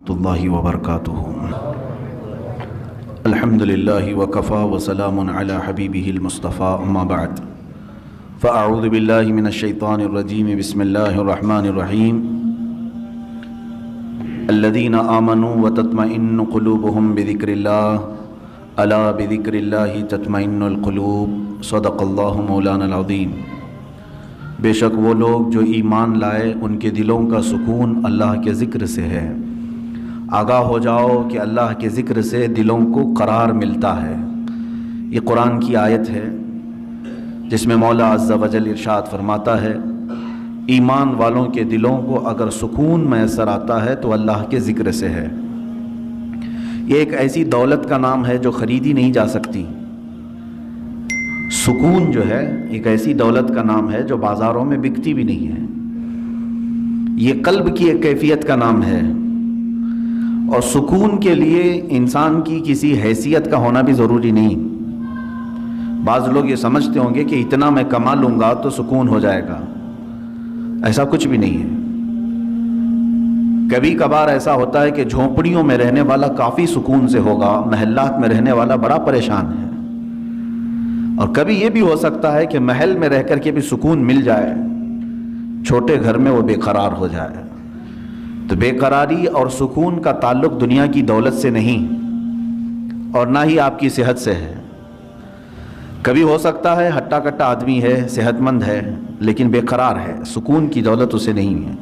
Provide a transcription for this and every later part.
اللہ وبرکاتہ۔ الحمدللہ وکفا وسلام علی حبیبہ المصطفیٰ، اما بعد فاعوذ باللہ من الشیطان الرجیم، بسم اللہ الرحمن الرحیم۔ الذین آمنوا وتطمئن قلوبهم بذکر اللہ الا بذکر اللہ تطمئن القلوب، صدق اللہ مولانا العظیم۔ بے شک وہ لوگ جو ایمان لائے ان کے دلوں کا سکون اللہ کے ذکر سے ہے۔ آگاہ ہو جاؤ کہ اللہ کے ذکر سے دلوں کو قرار ملتا ہے۔ یہ قرآن کی آیت ہے جس میں مولا عز و جل ارشاد فرماتا ہے، ایمان والوں کے دلوں کو اگر سکون میسر آتا ہے تو اللہ کے ذکر سے ہے۔ یہ ایک ایسی دولت کا نام ہے جو خریدی نہیں جا سکتی۔ سکون جو ہے ایک ایسی دولت کا نام ہے جو بازاروں میں بکتی بھی نہیں ہے۔ یہ قلب کی ایک کیفیت کا نام ہے، اور سکون کے لیے انسان کی کسی حیثیت کا ہونا بھی ضروری نہیں۔ بعض لوگ یہ سمجھتے ہوں گے کہ اتنا میں کما لوں گا تو سکون ہو جائے گا، ایسا کچھ بھی نہیں ہے۔ کبھی کبھار ایسا ہوتا ہے کہ جھونپڑیوں میں رہنے والا کافی سکون سے ہوگا، محلات میں رہنے والا بڑا پریشان ہے، اور کبھی یہ بھی ہو سکتا ہے کہ محل میں رہ کر کے بھی سکون مل جائے، چھوٹے گھر میں وہ بے قرار ہو جائے۔ تو بے قراری اور سکون کا تعلق دنیا کی دولت سے نہیں، اور نہ ہی آپ کی صحت سے ہے۔ کبھی ہو سکتا ہے ہٹا کٹا آدمی ہے، صحت مند ہے، لیکن بے قرار ہے، سکون کی دولت اسے نہیں ہے۔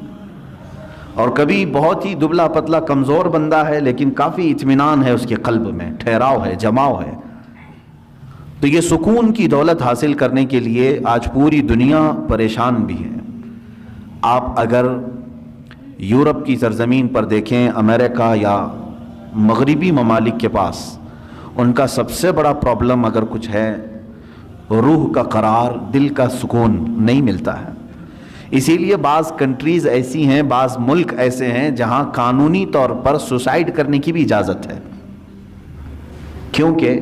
اور کبھی بہت ہی دبلا پتلا کمزور بندہ ہے، لیکن کافی اطمینان ہے اس کے قلب میں، ٹھہراؤ ہے، جماؤ ہے۔ تو یہ سکون کی دولت حاصل کرنے کے لیے آج پوری دنیا پریشان بھی ہے۔ آپ اگر یورپ کی سرزمین پر دیکھیں، امریکہ یا مغربی ممالک کے پاس ان کا سب سے بڑا پرابلم اگر کچھ ہے، روح کا قرار، دل کا سکون نہیں ملتا ہے۔ اسی لیے بعض کنٹریز ایسی ہیں، بعض ملک ایسے ہیں جہاں قانونی طور پر سوسائیڈ کرنے کی بھی اجازت ہے، کیونکہ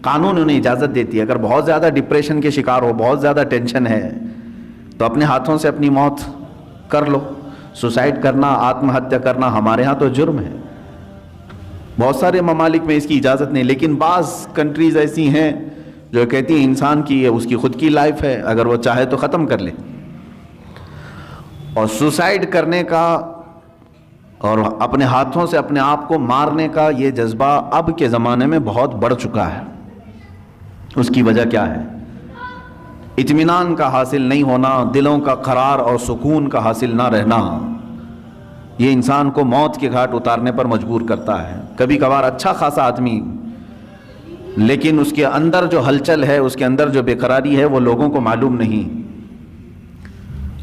قانون انہیں اجازت دیتی ہے۔ اگر بہت زیادہ ڈپریشن کے شکار ہو، بہت زیادہ ٹینشن ہے، تو اپنے ہاتھوں سے اپنی موت کر لو۔ سوسائیڈ کرنا، آتم ہتیا کرنا ہمارے ہاں تو جرم ہے، بہت سارے ممالک میں اس کی اجازت نہیں، لیکن بعض کنٹریز ایسی ہیں جو کہتی ہیں انسان کی یہ اس کی خود کی لائف ہے، اگر وہ چاہے تو ختم کر لے۔ اور سوسائیڈ کرنے کا اور اپنے ہاتھوں سے اپنے آپ کو مارنے کا یہ جذبہ اب کے زمانے میں بہت بڑھ چکا ہے۔ اس کی وجہ کیا ہے؟ اطمینان کا حاصل نہیں ہونا، دلوں کا قرار اور سکون کا حاصل نہ رہنا، یہ انسان کو موت کے گھاٹ اتارنے پر مجبور کرتا ہے۔ کبھی کبھار اچھا خاصا آدمی، لیکن اس کے اندر جو ہلچل ہے، اس کے اندر جو بے قراری ہے، وہ لوگوں کو معلوم نہیں،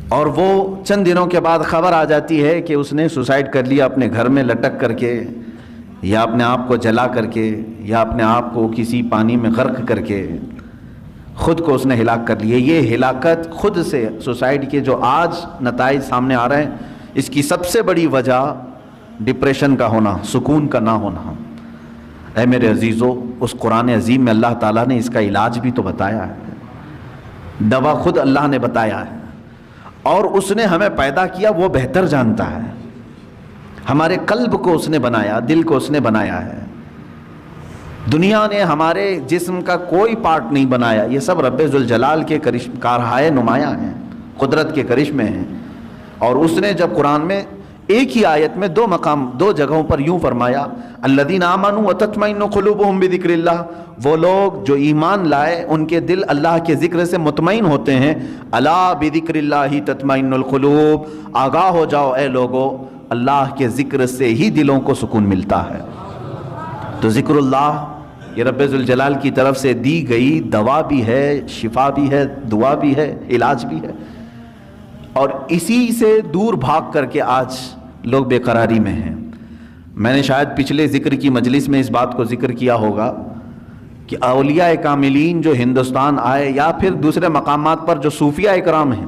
اور وہ چند دنوں کے بعد خبر آ جاتی ہے کہ اس نے سوسائیڈ کر لیا، اپنے گھر میں لٹک کر کے، یا اپنے آپ کو جلا کر کے، یا اپنے آپ کو کسی پانی میں غرق کر کے خود کو اس نے ہلاک کر لیے۔ یہ ہلاکت خود سے، سوسائڈ کے جو آج نتائج سامنے آ رہے ہیں، اس کی سب سے بڑی وجہ ڈپریشن کا ہونا، سکون کا نہ ہونا۔ اے میرے عزیزو، اس قرآن عظیم میں اللہ تعالیٰ نے اس کا علاج بھی تو بتایا ہے، دوا خود اللہ نے بتایا ہے، اور اس نے ہمیں پیدا کیا، وہ بہتر جانتا ہے۔ ہمارے قلب کو اس نے بنایا، دل کو اس نے بنایا ہے۔ دنیا نے ہمارے جسم کا کوئی پارٹ نہیں بنایا، یہ سب رب ذوالجلال کے کارہائے نمایاں ہیں، قدرت کے کرشمے ہیں۔ اور اس نے جب قرآن میں ایک ہی آیت میں دو جگہوں پر یوں فرمایا، الذین آمنوا وتطمئن قلوبهم بذکر اللہ، وہ لوگ جو ایمان لائے ان کے دل اللہ کے ذکر سے مطمئن ہوتے ہیں۔ الا بذکر اللہ تطمئن القلوب، آگاہ ہو جاؤ اے لوگو، اللہ کے ذکر سے ہی دلوں کو سکون ملتا ہے۔ تو ذکر اللہ یہ رب ذوالجلال کی طرف سے دی گئی دوا بھی ہے، شفا بھی ہے، دعا بھی ہے، علاج بھی ہے، اور اسی سے دور بھاگ کر کے آج لوگ بے قراری میں ہیں۔ میں نے شاید پچھلے ذکر کی مجلس میں اس بات کو ذکر کیا ہوگا کہ اولیاء کاملین جو ہندوستان آئے، یا پھر دوسرے مقامات پر جو صوفیاء اکرام ہیں،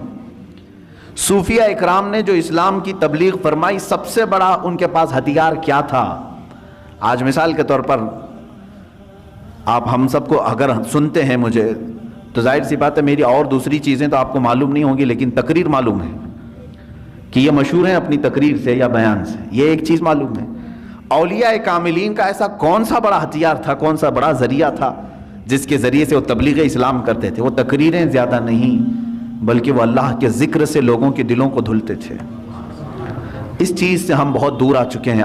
صوفیاء اکرام نے جو اسلام کی تبلیغ فرمائی، سب سے بڑا ان کے پاس ہتھیار کیا تھا؟ آج مثال کے طور پر آپ ہم سب کو اگر سنتے ہیں مجھے، تو ظاہر سی بات ہے میری اور دوسری چیزیں تو آپ کو معلوم نہیں ہوں گی، لیکن تقریر معلوم ہے کہ یہ مشہور ہیں اپنی تقریر سے یا بیان سے، یہ ایک چیز معلوم ہے۔ اولیاء کاملین کا ایسا کون سا بڑا ہتھیار تھا، کون سا بڑا ذریعہ تھا جس کے ذریعے سے وہ تبلیغ اسلام کرتے تھے؟ وہ تقریریں زیادہ نہیں، بلکہ وہ اللہ کے ذکر سے لوگوں کے دلوں کو دھلتے تھے۔ اس چیز سے ہم بہت دور آ چکے ہیں۔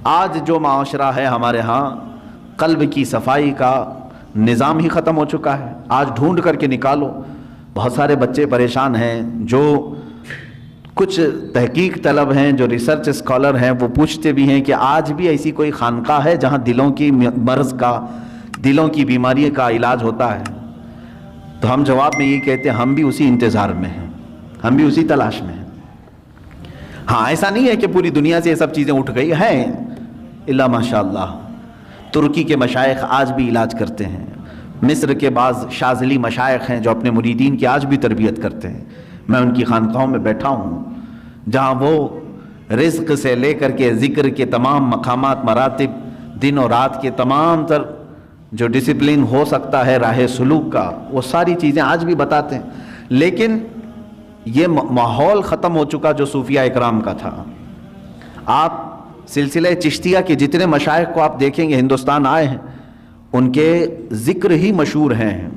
آج جو معاشرہ ہے ہمارے ہاں، قلب کی صفائی کا نظام ہی ختم ہو چکا ہے۔ آج ڈھونڈ کر کے نکالو، بہت سارے بچے پریشان ہیں، جو کچھ تحقیق طلب ہیں، جو ریسرچ اسکالر ہیں، وہ پوچھتے بھی ہیں کہ آج بھی ایسی کوئی خانقاہ ہے جہاں دلوں کی مرض کا، دلوں کی بیماری کا علاج ہوتا ہے؟ تو ہم جواب میں یہ کہتے ہیں ہم بھی اسی انتظار میں ہیں، ہم بھی اسی تلاش میں ہیں۔ ہاں، ایسا نہیں ہے کہ پوری دنیا سے یہ سب چیزیں اٹھ گئی ہیں، الا ماشاء اللہ۔ ترکی کے مشائخ آج بھی علاج کرتے ہیں، مصر کے بعض شاذلی مشائخ ہیں جو اپنے مریدین کی آج بھی تربیت کرتے ہیں۔ میں ان کی خانقاہوں میں بیٹھا ہوں جہاں وہ رزق سے لے کر کے ذکر کے تمام مقامات، مراتب، دن اور رات کے تمام تر جو ڈسپلن ہو سکتا ہے راہ سلوک کا، وہ ساری چیزیں آج بھی بتاتے ہیں۔ لیکن یہ ماحول ختم ہو چکا جو صوفیہ اکرام کا تھا۔ آپ سلسلہ چشتیہ کے جتنے مشائخ کو آپ دیکھیں گے ہندوستان آئے ہیں، ان کے ذکر ہی مشہور ہیں۔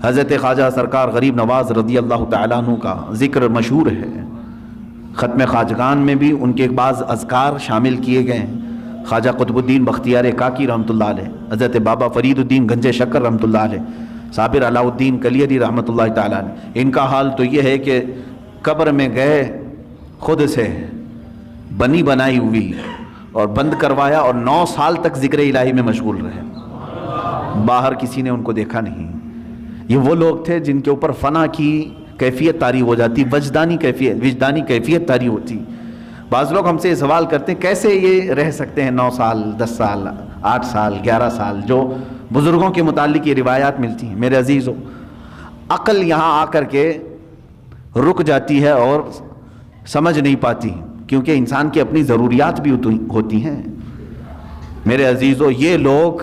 حضرت خواجہ سرکار غریب نواز رضی اللہ تعالیٰ عنہ کا ذکر مشہور ہے۔ ختم خواجگان میں بھی ان کے بعض اذکار شامل کیے گئے ہیں۔ خواجہ قطب الدین بختیار کاکی رحمۃ اللہ علیہ، حضرت بابا فرید الدین گنج شکر رحمۃ اللہ علیہ، صابر علاء الدین کلیری رحمۃ اللہ تعالیٰ علیہ، ان کا حال تو یہ ہے کہ قبر میں گئے، خود سے بنی بنائی ہوئی اور بند کروایا، اور 9 سال تک ذکر الہی میں مشغول رہے، باہر کسی نے ان کو دیکھا نہیں۔ یہ وہ لوگ تھے جن کے اوپر فنا کی کیفیت طاری ہو جاتی، وجدانی کیفیت طاری ہوتی۔ بعض لوگ ہم سے یہ سوال کرتے ہیں کیسے یہ رہ سکتے ہیں 9 سال، 10 سال، 8 سال، 11 سال، جو بزرگوں کے متعلق یہ روایات ملتی ہیں۔ میرے عزیزو، عقل یہاں آ کر کے رک جاتی ہے اور سمجھ نہیں پاتی، کیونکہ انسان کی اپنی ضروریات بھی ہوتی ہیں۔ میرے عزیزو، یہ لوگ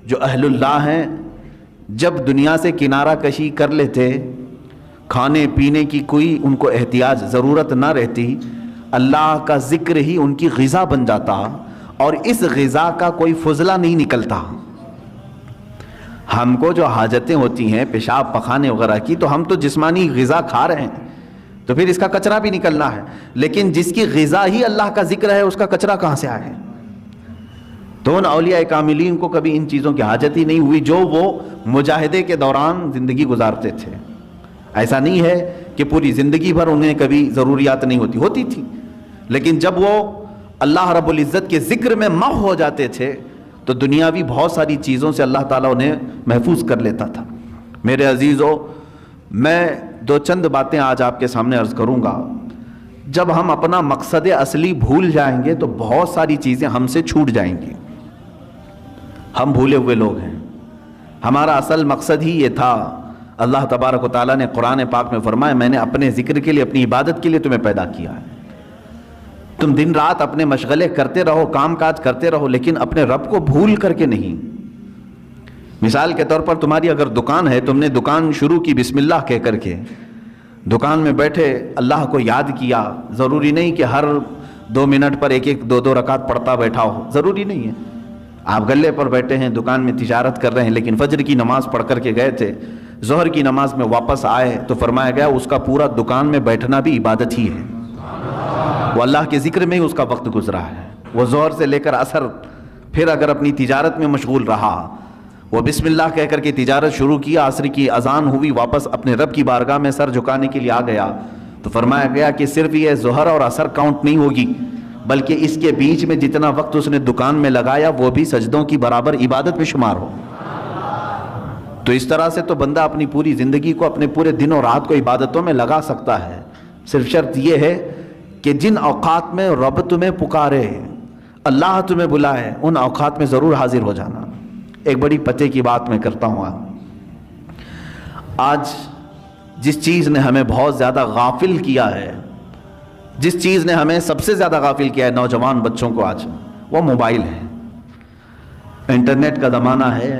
جو اہل اللہ ہیں، جب دنیا سے کنارہ کشی کر لیتے، کھانے پینے کی کوئی ان کو احتیاج ضرورت نہ رہتی، اللہ کا ذکر ہی ان کی غذا بن جاتا، اور اس غذا کا کوئی فضلہ نہیں نکلتا۔ ہم کو جو حاجتیں ہوتی ہیں پیشاب پخانے وغیرہ کی، تو ہم تو جسمانی غذا کھا رہے ہیں، تو پھر اس کا کچرا بھی نکلنا ہے، لیکن جس کی غذا ہی اللہ کا ذکر ہے، اس کا کچرا کہاں سے آئے؟ تو ان اولیاء کاملین کو کبھی ان چیزوں کی حاجت ہی نہیں ہوئی جو وہ مجاہدے کے دوران زندگی گزارتے تھے۔ ایسا نہیں ہے کہ پوری زندگی بھر انہیں کبھی ضروریات نہیں ہوتی تھی، لیکن جب وہ اللہ رب العزت کے ذکر میں محو ہو جاتے تھے تو دنیاوی بہت ساری چیزوں سے اللہ تعالیٰ انہیں محفوظ کر لیتا تھا۔ میرے عزیزو، میں 2 چند باتیں آج آپ کے سامنے عرض کروں گا۔ جب ہم اپنا مقصد اصلی بھول جائیں گے تو بہت ساری چیزیں ہم سے چھوٹ جائیں گی۔ ہم بھولے ہوئے لوگ ہیں، ہمارا اصل مقصد ہی یہ تھا۔ اللہ تبارک و تعالیٰ نے قرآن پاک میں فرمایا، میں نے اپنے ذکر کے لیے، اپنی عبادت کے لیے تمہیں پیدا کیا ہے۔ تم دن رات اپنے مشغلے کرتے رہو، کام کاج کرتے رہو، لیکن اپنے رب کو بھول کر کے نہیں۔ مثال کے طور پر تمہاری اگر دکان ہے، تم نے دکان شروع کی بسم اللہ کہہ کر کے، دکان میں بیٹھے اللہ کو یاد کیا، ضروری نہیں کہ ہر 2 منٹ پر 1-1 2-2 رکعت پڑھتا بیٹھا ہو، ضروری نہیں ہے۔ آپ گلے پر بیٹھے ہیں، دکان میں تجارت کر رہے ہیں، لیکن فجر کی نماز پڑھ کر کے گئے تھے، ظہر کی نماز میں واپس آئے تو فرمایا گیا اس کا پورا دکان میں بیٹھنا بھی عبادت ہی ہے، وہ اللہ کے ذکر میں ہی اس کا وقت گزرا ہے۔ وہ ظہر سے لے کر عصر پھر اگر اپنی تجارت میں مشغول رہا، وہ بسم اللہ کہہ کر کے تجارت شروع کیا، عصر کی اذان ہوئی، واپس اپنے رب کی بارگاہ میں سر جھکانے کے لیے آ گیا، تو فرمایا گیا کہ صرف یہ ظہر اور عصر کاؤنٹ نہیں ہوگی، بلکہ اس کے بیچ میں جتنا وقت اس نے دکان میں لگایا وہ بھی سجدوں کی برابر عبادت میں شمار ہو۔ تو اس طرح سے تو بندہ اپنی پوری زندگی کو، اپنے پورے دن اور رات کو عبادتوں میں لگا سکتا ہے۔ صرف شرط یہ ہے کہ جن اوقات میں رب تمہیں پکارے، اللہ تمہیں بلائے، ان اوقات میں ضرور حاضر ہو جانا۔ ایک بڑی پتے کی بات میں کرتا ہوں۔ آج جس چیز نے ہمیں بہت زیادہ غافل کیا ہے، جس چیز نے ہمیں سب سے زیادہ غافل کیا ہے نوجوان بچوں کو آج، وہ موبائل ہے۔ انٹرنیٹ کا زمانہ ہے،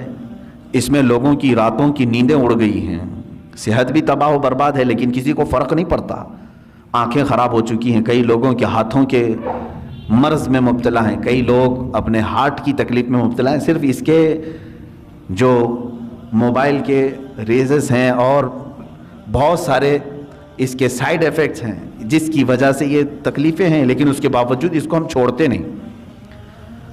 اس میں لوگوں کی راتوں کی نیندیں اڑ گئی ہیں، صحت بھی تباہ و برباد ہے، لیکن کسی کو فرق نہیں پڑتا۔ آنکھیں خراب ہو چکی ہیں، کئی لوگوں کے ہاتھوں کے مرض میں مبتلا ہیں، کئی لوگ اپنے ہارٹ کی تکلیف میں مبتلا ہیں، صرف اس کے جو موبائل کے ریزز ہیں اور بہت سارے اس کے سائیڈ ایفیکٹس ہیں جس کی وجہ سے یہ تکلیفیں ہیں، لیکن اس کے باوجود اس کو ہم چھوڑتے نہیں.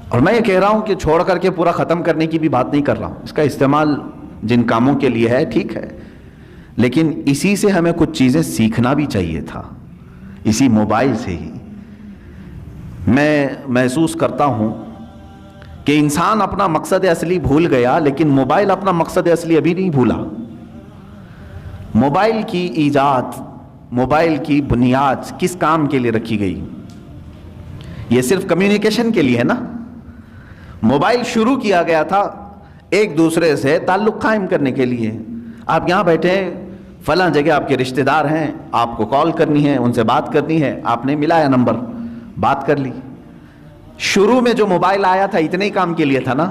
اور میں یہ کہہ رہا ہوں کہ چھوڑ کر کے پورا ختم کرنے کی بھی بات نہیں کر رہا ہوں، اس کا استعمال جن کاموں کے لیے ہے ٹھیک ہے، لیکن اسی سے ہمیں کچھ چیزیں سیکھنا بھی چاہیے تھا. اسی موبائل سے ہی میں محسوس کرتا ہوں کہ انسان اپنا مقصد اصلی بھول گیا، لیکن موبائل اپنا مقصد اصلی ابھی نہیں بھولا. موبائل کی ایجاد، موبائل کی بنیاد کس کام کے لیے رکھی گئی؟ یہ صرف کمیونیکیشن کے لیے ہے نا. موبائل شروع کیا گیا تھا ایک دوسرے سے تعلق قائم کرنے کے لیے. آپ یہاں بیٹھے ہیں، فلاں جگہ آپ کے رشتہ دار ہیں، آپ کو کال کرنی ہے، ان سے بات کرنی ہے، آپ نے ملایا نمبر، بات کر لی. شروع میں جو موبائل آیا تھا اتنے ہی کام کے لیے تھا نا.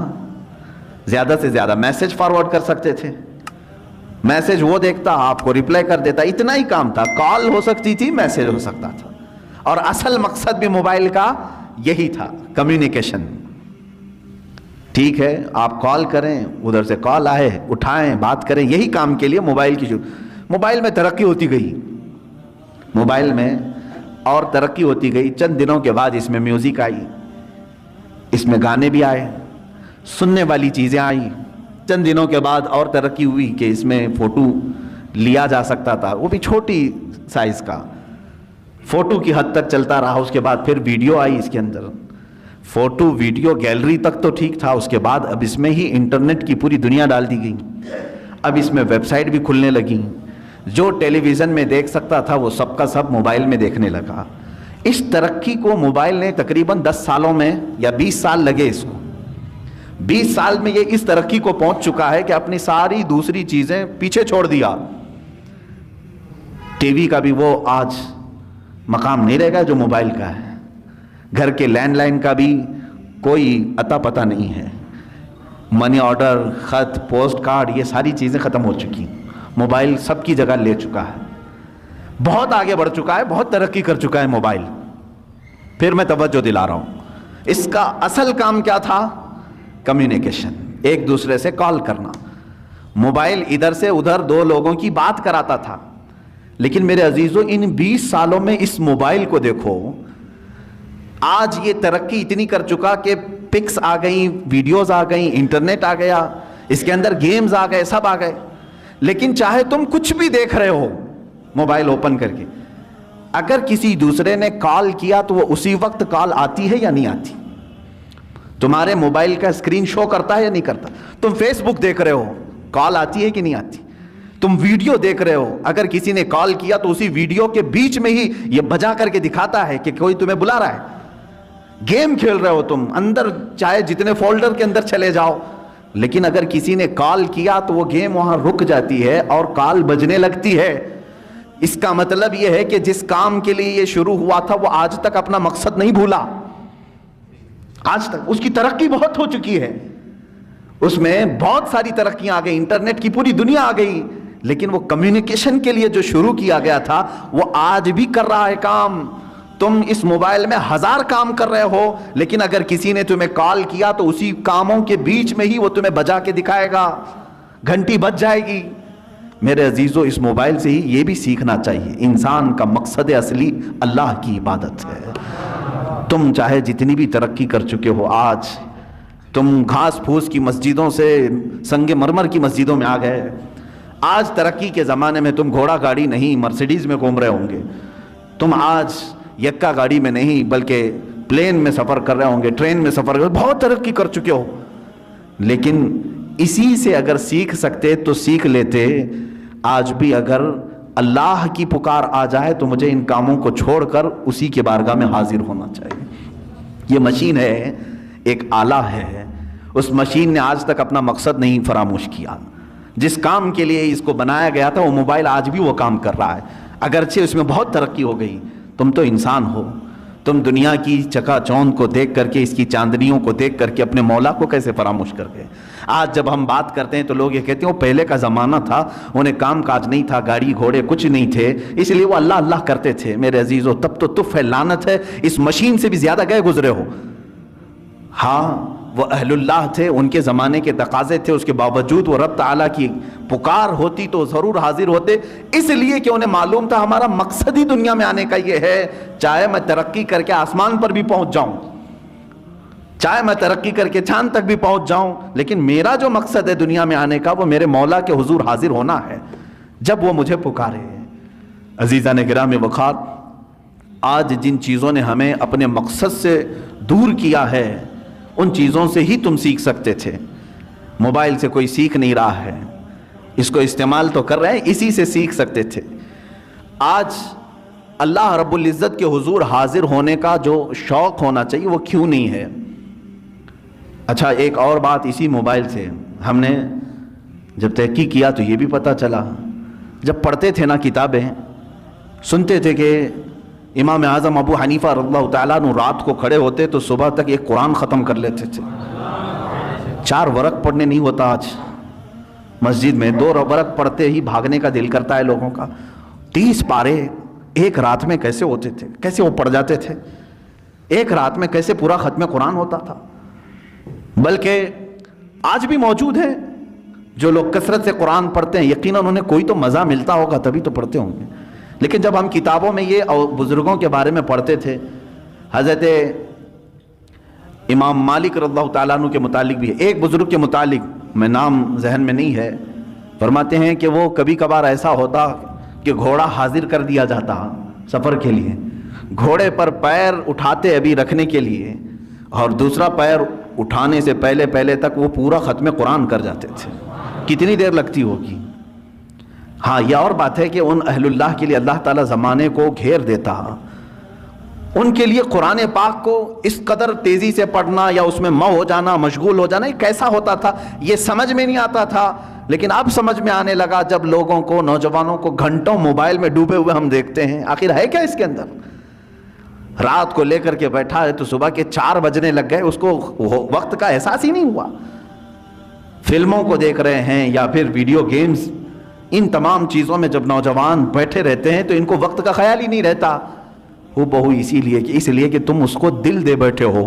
زیادہ سے زیادہ میسج فارورڈ کر سکتے تھے، میسج وہ دیکھتا آپ کو ریپلائی کر دیتا، اتنا ہی کام تھا. کال ہو سکتی تھی، میسج ہو سکتا تھا، اور اصل مقصد بھی موبائل کا یہی تھا، کمیونیکیشن. ٹھیک ہے، آپ کال کریں، ادھر سے کال آئے اٹھائیں، بات کریں، یہی کام کے لیے موبائل کی شروع. موبائل میں ترقی ہوتی گئی، موبائل میں اور ترقی ہوتی گئی. چند دنوں کے بعد اس میں میوزک آئی، اس میں گانے بھی آئے، سننے والی چیزیں آئیں. چند دنوں کے بعد اور ترقی ہوئی کہ اس میں فوٹو لیا جا سکتا تھا، وہ بھی چھوٹی سائز کا، فوٹو کی حد تک چلتا رہا. اس کے بعد پھر ویڈیو آئی اس کے اندر، فوٹو ویڈیو گیلری تک تو ٹھیک تھا. اس کے بعد اب اس میں ہی انٹرنیٹ کی پوری دنیا ڈال دی گئی. اب اس میں ویب سائٹ بھی کھلنے لگی. جو ٹیلی ویژن میں دیکھ سکتا تھا وہ سب کا سب موبائل میں دیکھنے لگا. اس ترقی کو موبائل نے تقریباً 10 سالوں میں یا 20 سال لگے اس کو. 20 سال میں یہ اس ترقی کو پہنچ چکا ہے کہ اپنی ساری دوسری چیزیں پیچھے چھوڑ دیا. ٹی وی کا بھی وہ آج مقام نہیں رہے گا جو موبائل کا ہے. گھر کے لینڈ لائن کا بھی کوئی اتا پتہ نہیں ہے. منی آرڈر، خط، پوسٹ کارڈ، یہ ساری چیزیں ختم ہو چکی. موبائل سب کی جگہ لے چکا ہے، بہت آگے بڑھ چکا ہے، بہت ترقی کر چکا ہے موبائل. پھر میں توجہ دلا رہا ہوں، اس کا اصل کام کیا تھا؟ کمیونیکیشن، ایک دوسرے سے کال کرنا. موبائل ادھر سے ادھر دو لوگوں کی بات کراتا تھا. لیکن میرے عزیزو، ان 20 سالوں میں اس موبائل کو دیکھو، آج یہ ترقی اتنی کر چکا کہ پکس آ گئیں، ویڈیوز آ گئیں، انٹرنیٹ آ گیا، اس کے اندر گیمز آ گئے، سب آ گئے. لیکن چاہے تم کچھ بھی دیکھ رہے ہو موبائل اوپن کر کے، اگر کسی دوسرے نے کال کیا تو وہ اسی وقت کال آتی ہے یا نہیں آتی؟ تمہارے موبائل کا اسکرین شو کرتا ہے یا نہیں کرتا؟ تم فیس بک دیکھ رہے ہو، کال آتی ہے کہ نہیں آتی؟ تم ویڈیو دیکھ رہے ہو، اگر کسی نے کال کیا تو اسی ویڈیو کے بیچ میں ہی یہ بجا کر کے دکھاتا ہے کہ کوئی تمہیں بلا رہا ہے. گیم کھیل رہے ہو تم، اندر چاہے جتنے فولڈر کے اندر چلے جاؤ، لیکن اگر کسی نے کال کیا تو وہ گیم وہاں رک جاتی ہے اور کال بجنے لگتی ہے. اس کا مطلب یہ ہے کہ جس کام کے لیے یہ شروع ہوا تھا وہ آج تک اپنا مقصد نہیں بھولا. آج تک اس کی ترقی بہت ہو چکی ہے، اس میں بہت ساری ترقیاں آ گئی، انٹرنیٹ کی پوری دنیا آ گئی. لیکن وہ کمیونیکیشن کے لیے جو شروع کیا گیا تھا وہ آج بھی کر رہا ہے کام. تم اس موبائل میں 1000 کام کر رہے ہو، لیکن اگر کسی نے تمہیں کال کیا تو اسی کاموں کے بیچ میں ہی وہ تمہیں بجا کے دکھائے گا، گھنٹی بج جائے گی. میرے عزیزو، اس موبائل سے ہی یہ بھی سیکھنا چاہیے، انسان کا مقصد اصلی اللہ کی عبادت ہے. تم چاہے جتنی بھی ترقی کر چکے ہو، آج تم گھاس پھوس کی مسجدوں سے سنگ مرمر کی مسجدوں میں آ گئے. آج ترقی کے زمانے میں تم گھوڑا گاڑی نہیں مرسیڈیز میں گھوم رہے ہوں گے، تم آج یکا گاڑی میں نہیں بلکہ پلین میں سفر کر رہے ہوں گے، ٹرین میں سفر کر رہے ہوں گے. بہت ترقی کر چکے ہو، لیکن اسی سے اگر سیکھ سکتے تو سیکھ لیتے. آج بھی اگر اللہ کی پکار آ جائے تو مجھے ان کاموں کو چھوڑ کر اسی کے بارگاہ میں حاضر ہونا چاہیے. یہ مشین ہے، ایک آلہ ہے، اس مشین نے آج تک اپنا مقصد نہیں فراموش کیا. جس کام کے لیے اس کو بنایا گیا تھا وہ موبائل آج بھی وہ کام کر رہا ہے، اگرچہ اس میں بہت ترقی ہو گئی. تم تو انسان ہو، تم دنیا کی چکا چوند کو دیکھ کر کے، اس کی چاندنیوں کو دیکھ کر کے اپنے مولا کو کیسے فراموش کر گئے؟ آج جب ہم بات کرتے ہیں تو لوگ یہ کہتے ہیں وہ پہلے کا زمانہ تھا، انہیں کام کاج نہیں تھا، گاڑی گھوڑے کچھ نہیں تھے، اس لیے وہ اللہ اللہ کرتے تھے۔ میرے عزیزو، تب تو تف ہے، لعنت ہے، اس مشین سے بھی زیادہ گئے گزرے ہو۔ ہاں وہ اہل اللہ تھے، ان کے زمانے کے تقاضے تھے، اس کے باوجود وہ رب تعالیٰ کی پکار ہوتی تو ضرور حاضر ہوتے، اس لیے کہ انہیں معلوم تھا ہمارا مقصد ہی دنیا میں آنے کا یہ ہے، چاہے میں ترقی کر کے آسمان پر بھی پہنچ جاؤں، چاہے میں ترقی کر کے چاند تک بھی پہنچ جاؤں، لیکن میرا جو مقصد ہے دنیا میں آنے کا وہ میرے مولا کے حضور حاضر ہونا ہے جب وہ مجھے پکارے۔ عزیزان گرامی وقار، آج جن چیزوں نے ہمیں اپنے مقصد سے دور کیا ہے ان چیزوں سے ہی تم سیکھ سکتے تھے۔ موبائل سے کوئی سیکھ نہیں رہا ہے، اس کو استعمال تو کر رہے ہیں، اسی سے سیکھ سکتے تھے۔ آج اللہ رب العزت کے حضور حاضر ہونے کا جو شوق ہونا چاہیے وہ کیوں نہیں ہے؟ اچھا، ایک اور بات اسی موبائل سے ہم نے جب تحقیق کیا تو یہ بھی پتہ چلا، جب پڑھتے تھے نا کتابیں، سنتے تھے کہ امام اعظم ابو حنیفہ رضی اللہ تعالیٰ عنہ رات کو کھڑے ہوتے تو صبح تک ایک قرآن ختم کر لیتے تھے۔ 4 ورق پڑھنے نہیں ہوتا آج مسجد میں، 2 ورق پڑھتے ہی بھاگنے کا دل کرتا ہے لوگوں کا۔ 30 پارے ایک رات میں کیسے ہوتے تھے، کیسے وہ پڑھ جاتے تھے، ایک رات میں کیسے پورا ختم قرآن ہوتا تھا؟ بلکہ آج بھی موجود ہیں جو لوگ کثرت سے قرآن پڑھتے ہیں، یقیناً انہیں کوئی تو مزہ ملتا ہوگا تبھی تو پڑھتے ہوں گے۔ لیکن جب ہم کتابوں میں یہ بزرگوں کے بارے میں پڑھتے تھے، حضرت امام مالک رضی اللہ تعالیٰ عنہ کے متعلق بھی ہے، ایک بزرگ کے متعلق میں نام ذہن میں نہیں ہے، فرماتے ہیں کہ وہ کبھی کبھار ایسا ہوتا کہ گھوڑا حاضر کر دیا جاتا سفر کے لیے، گھوڑے پر پیر اٹھاتے ابھی رکھنے کے لیے، اور دوسرا پیر اٹھانے سے پہلے پہلے تک وہ پورا ختم قرآن کر جاتے تھے۔ کتنی دیر لگتی ہوگی؟ ہاں، یہ اور بات ہے کہ ان اہل اللہ کے لیے اللہ تعالیٰ زمانے کو گھیر دیتا، ان کے لیے قرآن پاک کو اس قدر تیزی سے پڑھنا یا اس میں ہو جانا، مشغول ہو جانا، یہ کیسا ہوتا تھا یہ سمجھ میں نہیں آتا تھا۔ لیکن اب سمجھ میں آنے لگا جب لوگوں کو، نوجوانوں کو گھنٹوں موبائل میں ڈوبے ہوئے ہم دیکھتے ہیں، آخر ہے کیا اس کے اندر؟ رات کو لے کر کے بیٹھا ہے تو صبح کے 4 بجنے لگ گئے، اس کو وقت کا احساس ہی نہیں ہوا۔ فلموں کو دیکھ رہے ہیں یا پھر ویڈیو گیمز، ان تمام چیزوں میں جب نوجوان بیٹھے رہتے ہیں تو ان کو وقت کا خیال ہی نہیں رہتا۔ وہ بہو اس لیے کہ تم اس کو دل دے بیٹھے ہو،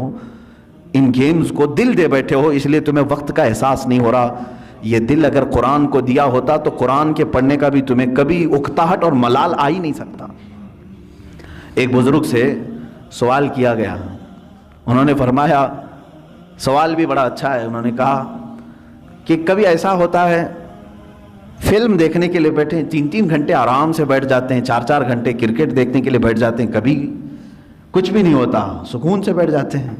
ان گیمز کو دل دے بیٹھے ہو، اس لیے تمہیں وقت کا احساس نہیں ہو رہا۔ یہ دل اگر قرآن کو دیا ہوتا تو قرآن کے پڑھنے کا بھی تمہیں کبھی اکتاہٹ اور ملال آ ہی نہیں سکتا۔ ایک بزرگ سے سوال کیا گیا، انہوں نے فرمایا، سوال بھی بڑا اچھا ہے، انہوں نے کہا کہ کبھی ایسا ہوتا ہے فلم دیکھنے کے لیے بیٹھے 3-3 گھنٹے آرام سے بیٹھ جاتے ہیں، 4-4 گھنٹے کرکٹ دیکھنے کے لیے بیٹھ جاتے ہیں، کبھی کچھ بھی نہیں ہوتا، سکون سے بیٹھ جاتے ہیں۔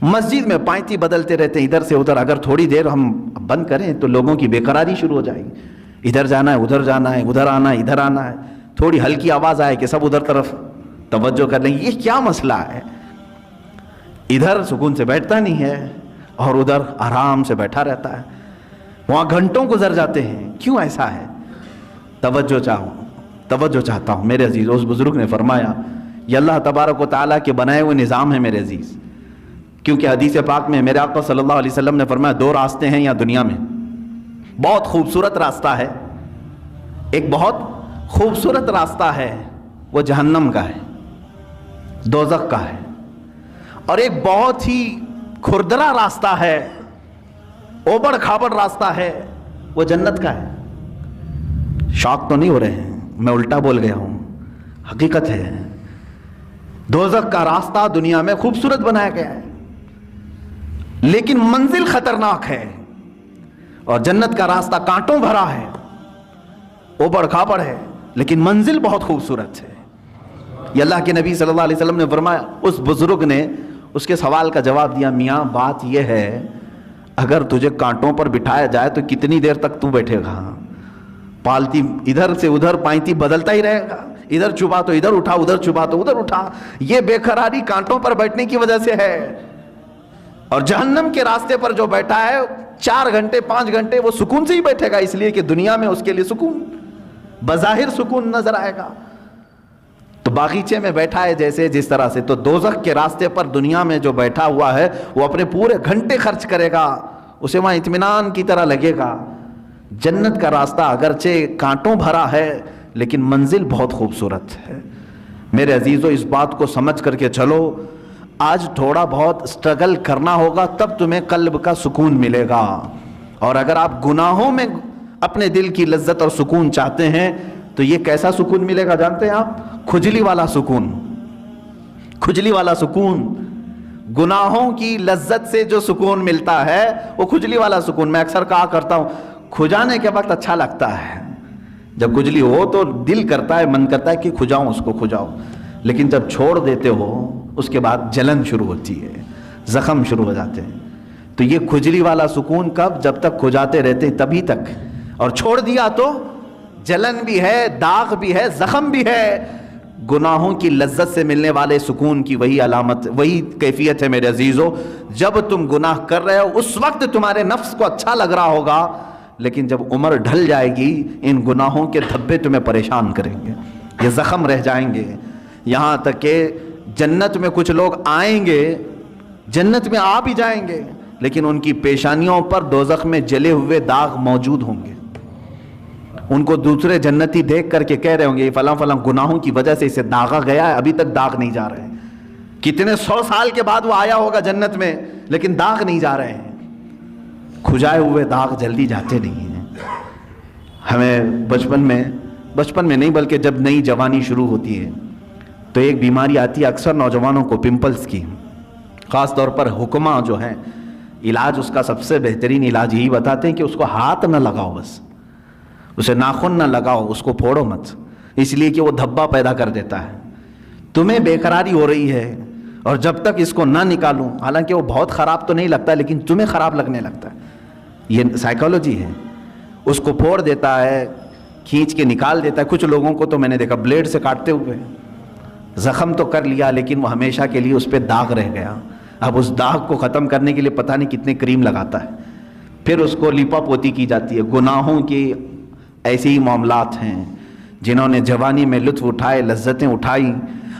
مسجد میں پائتی بدلتے رہتے ہیں ادھر سے ادھر، اگر تھوڑی دیر ہم بند کریں تو لوگوں کی بے قراری شروع ہو جائے گی، ادھر جانا ہے ادھر جانا ہے، ادھر آنا ہے ادھر آنا ہے، تھوڑی ہلکی آواز آئے کہ سب ادھر طرف توجہ کر لیں، یہ کیا مسئلہ ہے؟ ادھر سکون سے بیٹھتا نہیں ہے اور ادھر آرام سے بیٹھا رہتا ہے، وہاں گھنٹوں گزر جاتے ہیں، کیوں ایسا ہے؟ توجہ چاہتا ہوں میرے عزیز۔ اس بزرگ نے فرمایا یہ اللہ تبارک و تعالیٰ کے بنائے ہوئے نظام ہے میرے عزیز، کیونکہ حدیث پاک میں میرے آقا صلی اللہ علیہ وسلم نے فرمایا 2 راستے ہیں یہاں دنیا میں، بہت خوبصورت راستہ ہے، ایک بہت خوبصورت راستہ ہے وہ جہنم کا ہے، دوزخ کا ہے، اور ایک بہت ہی کھردرا راستہ ہے، اوبڑ کھابڑ راستہ ہے، وہ جنت کا ہے۔ شاک تو نہیں ہو رہے ہیں، میں الٹا بول گیا ہوں، حقیقت ہے۔ دوزخ کا راستہ دنیا میں خوبصورت بنایا گیا ہے لیکن منزل خطرناک ہے، اور جنت کا راستہ کانٹوں بھرا ہے، اوبڑ کھابڑ ہے لیکن منزل بہت خوبصورت ہے۔ یہ اللہ کے نبی صلی اللہ علیہ وسلم نے فرمایا، اس بزرگ نے اس کے سوال کا جواب دیا، میاں بات یہ ہے اگر تجھے کانٹوں پر بٹھایا جائے تو کتنی دیر تک تو بیٹھے گا؟ پالتی ادھر سے ادھر پائتی بدلتا ہی رہے گا، ادھر چھپا تو ادھر اٹھا، ادھر چھپا تو ادھر اٹھا، یہ بے قراری کانٹوں پر بیٹھنے کی وجہ سے ہے۔ اور جہنم کے راستے پر جو بیٹھا ہے 4 گھنٹے 5 گھنٹے وہ سکون سے ہی بیٹھے گا، اس لیے کہ دنیا میں اس کے لیے سکون، بظاہر سکون نظر آئے گا۔ تو باغیچے میں بیٹھا ہے جیسے جس طرح سے، تو دوزخ کے راستے پر دنیا میں جو بیٹھا ہوا ہے وہ اپنے پورے گھنٹے خرچ کرے گا، اسے وہاں اطمینان کی طرح لگے گا۔ جنت کا راستہ اگرچہ کانٹوں بھرا ہے لیکن منزل بہت خوبصورت ہے۔ میرے عزیزو، اس بات کو سمجھ کر کے چلو، آج تھوڑا بہت سٹرگل کرنا ہوگا تب تمہیں قلب کا سکون ملے گا، اور اگر آپ گناہوں میں اپنے دل کی لذت اور سکون چاہتے ہیں تو یہ کیسا سکون ملے گا جانتے ہیں آپ؟ کھجلی والا سکون، کھجلی والا سکون۔ گناہوں کی لذت سے جو سکون ملتا ہے وہ کھجلی والا سکون۔ میں اکثر کہا کرتا ہوں، کھجانے کے وقت اچھا لگتا ہے، جب کھجلی ہو تو دل کرتا ہے، من کرتا ہے کہ کھجاؤں اس کو، کھجاؤ، لیکن جب چھوڑ دیتے ہو اس کے بعد جلن شروع ہوتی ہے، زخم شروع ہو جاتے ہیں۔ تو یہ کھجلی والا سکون کب؟ جب تک کھجاتے رہتے ہیں تبھی تک، اور چھوڑ دیا تو جلن بھی ہے، داغ بھی ہے، زخم بھی ہے۔ گناہوں کی لذت سے ملنے والے سکون کی وہی علامت، وہی کیفیت ہے میرے عزیزو۔ جب تم گناہ کر رہے ہو اس وقت تمہارے نفس کو اچھا لگ رہا ہوگا، لیکن جب عمر ڈھل جائے گی ان گناہوں کے دھبے تمہیں پریشان کریں گے، یہ زخم رہ جائیں گے۔ یہاں تک کہ جنت میں کچھ لوگ آئیں گے، جنت میں آ بھی جائیں گے، لیکن ان کی پیشانیوں پر دوزخ میں جلے ہوئے داغ موجود ہوں گے۔ ان کو دوسرے جنتی دیکھ کر کے کہہ رہے ہوں گے، یہ فلاں فلاں گناہوں کی وجہ سے اسے داغا گیا ہے، ابھی تک داغ نہیں جا رہے ہیں۔ کتنے 100 سال کے بعد وہ آیا ہوگا جنت میں، لیکن داغ نہیں جا رہے ہیں۔ کھجائے ہوئے داغ جلدی جاتے نہیں ہیں۔ ہمیں بچپن میں نہیں بلکہ جب نئی جوانی شروع ہوتی ہے تو ایک بیماری آتی ہے اکثر نوجوانوں کو، پمپلز کی، خاص طور پر حکمہ جو ہیں، علاج اس کا سب سے بہترین علاج یہی بتاتے ہیں کہ اس کو ہاتھ نہ لگاؤ، بس اسے ناخن نہ لگاؤ، اس کو پھوڑو مت، اس لیے کہ وہ دھبا پیدا کر دیتا ہے۔ تمہیں بے قراری ہو رہی ہے اور جب تک اس کو نہ نکالوں، حالانکہ وہ بہت خراب تو نہیں لگتا لیکن تمہیں خراب لگنے لگتا ہے، یہ سائیکالوجی ہے۔ اس کو پھوڑ دیتا ہے، کھینچ کے نکال دیتا ہے۔ کچھ لوگوں کو تو میں نے دیکھا بلیڈ سے کاٹتے ہوئے، زخم تو کر لیا لیکن وہ ہمیشہ کے لیے اس پہ داغ رہ گیا۔ اب اس داغ کو ختم کرنے کے لیے پتہ نہیں کتنے کریم لگاتا ہے، پھر اس کو لیپا پوتی کی جاتی ہے۔ گناہوں کی ایسے ہی معاملات ہیں، جنہوں نے جوانی میں لطف اٹھائے، لذتیں اٹھائی،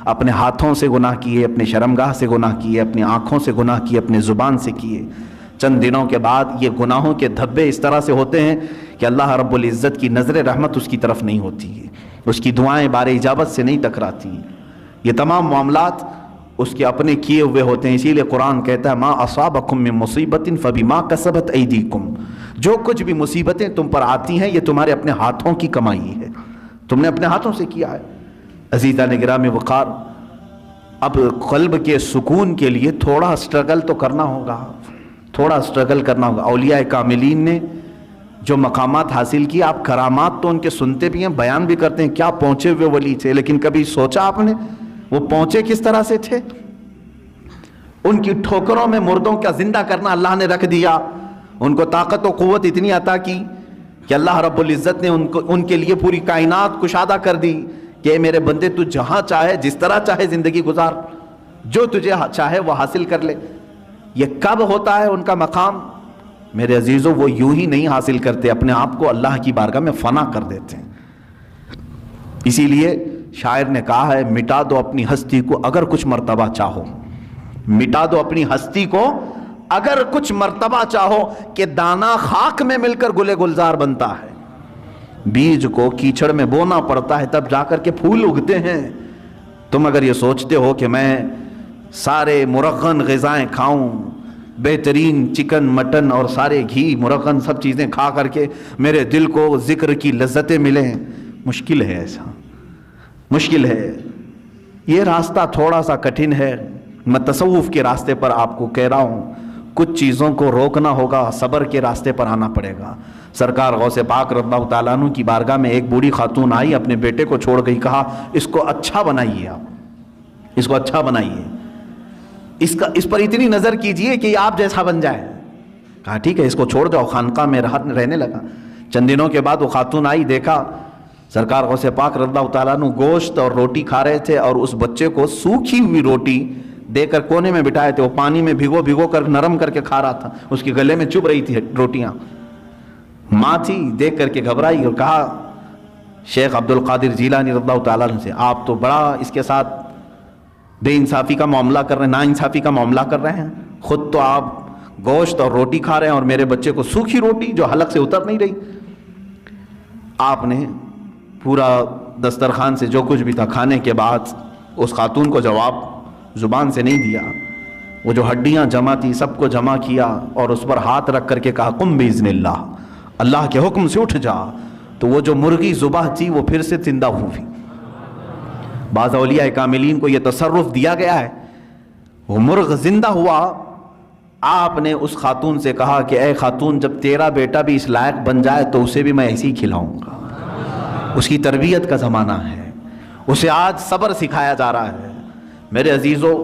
اپنے ہاتھوں سے گناہ کیے، اپنے شرمگاہ سے گناہ کیے، اپنی آنکھوں سے گناہ کیے، اپنے زبان سے کیے، چند دنوں کے بعد یہ گناہوں کے دھبے اس طرح سے ہوتے ہیں کہ اللہ رب العزت کی نظر رحمت اس کی طرف نہیں ہوتی ہے، اس کی دعائیں بار اجابت سے نہیں ٹکراتی۔ یہ تمام معاملات اس کے اپنے کیے ہوئے ہوتے ہیں، اسی لیے قرآن کہتا ہے ما اصابکم من مصیبت فبما کسبت ایدیکم، جو کچھ بھی مصیبتیں تم پر آتی ہیں یہ تمہارے اپنے ہاتھوں کی کمائی ہے، تم نے اپنے ہاتھوں سے کیا ہے۔ عزیزان گرامی وقار، اب قلب کے سکون کے لیے تھوڑا سٹرگل تو کرنا ہوگا، تھوڑا سٹرگل کرنا ہوگا۔ اولیاء کاملین نے جو مقامات حاصل کی، آپ کرامات تو ان کے سنتے بھی ہیں، بیان بھی کرتے ہیں، کیا پہنچے ہوئے ولی تھے، لیکن کبھی سوچا آپ نے وہ پہنچے کس طرح سے تھے؟ ان کی ٹھوکروں میں مردوں کا زندہ کرنا اللہ نے رکھ دیا، ان کو طاقت و قوت اتنی عطا کی کہ اللہ رب العزت نے ان کے لیے پوری کائنات کشادہ کر دی کہ اے میرے بندے تو جہاں چاہے جس طرح چاہے زندگی گزار، جو تجھے چاہے وہ حاصل کر لے۔ یہ کب ہوتا ہے ان کا مقام؟ میرے عزیزو، وہ یوں ہی نہیں حاصل کرتے، اپنے آپ کو اللہ کی بارگاہ میں فنا کر دیتے ہیں۔ اسی لیے شاعر نے کہا ہے، مٹا دو اپنی ہستی کو اگر کچھ مرتبہ چاہو، مٹا دو اپنی ہستی کو اگر کچھ مرتبہ چاہو، کہ دانا خاک میں مل کر گلے گلزار بنتا ہے۔ بیج کو کیچڑ میں بونا پڑتا ہے تب جا کر کے پھول اگتے ہیں۔ تم اگر یہ سوچتے ہو کہ میں سارے مرغن غذائیں کھاؤں، بہترین چکن مٹن اور سارے گھی مرغن سب چیزیں کھا کر کے میرے دل کو ذکر کی لذتیں ملیں، مشکل ہے، ایسا مشکل ہے۔ یہ راستہ تھوڑا سا کٹھن ہے۔ میں تصوف کے راستے پر آپ کو کہہ رہا ہوں، کچھ چیزوں کو روکنا ہوگا، صبر کے راستے پر آنا پڑے گا۔ سرکار غوث پاک رضی اللہ تعالیٰ عنہ کی بارگاہ میں ایک بوڑھی خاتون آئی، اپنے بیٹے کو چھوڑ گئی، کہا اس کو اچھا بنائیے، آپ اس کو اچھا بنائیے، اس پر اتنی نظر کیجئے کہ یہ آپ جیسا بن جائے۔ کہا ٹھیک ہے، اس کو چھوڑ جاؤ۔ خانقاہ میں رہنے لگا۔ چند دنوں کے بعد وہ خاتون آئی، دیکھا سرکار غوث پاک رضی اللہ تعالیٰ عنہ گوشت اور روٹی کھا رہے تھے، اور اس بچے کو سوکھی ہوئی روٹی دے کر کونے میں بٹھائے تھے، وہ پانی میں بھگو کر نرم کر کے کھا رہا تھا، اس کے گلے میں چبھ رہی تھی روٹیاں۔ ماں تھی، دیکھ کر کے گھبرائی اور کہا شیخ عبد القادر جیلانی رضی اللہ تعالیٰ عنہ سے، آپ تو بڑا اس کے ساتھ بے انصافی کا معاملہ کر رہے ہیں، نا انصافی کا معاملہ کر رہے ہیں، خود تو آپ گوشت اور روٹی کھا رہے ہیں اور میرے بچے کو سوکھی روٹی جو حلق سے اتر نہیں رہی۔ آپ نے پورا دسترخوان سے جو کچھ بھی تھا کھانے کے بعد اس خاتون کو جواب زبان سے نہیں دیا، وہ جو ہڈیاں جمع تھی سب کو جمع کیا اور اس پر ہاتھ رکھ کر کے کہا قم باذن اللہ، اللہ کے حکم سے اٹھ جا، تو وہ جو مرغی ذبح تھی وہ پھر سے زندہ ہوئی۔ بعض اولیاء کاملین کو یہ تصرف دیا گیا ہے، وہ مرغ زندہ ہوا، آپ نے اس خاتون سے کہا کہ اے خاتون جب تیرا بیٹا بھی اس لائق بن جائے تو اسے بھی میں ایسے ہی کھلاؤں گا۔ اس کی تربیت کا زمانہ ہے، اسے آج صبر سکھایا جا رہا ہے۔ میرے عزیزو،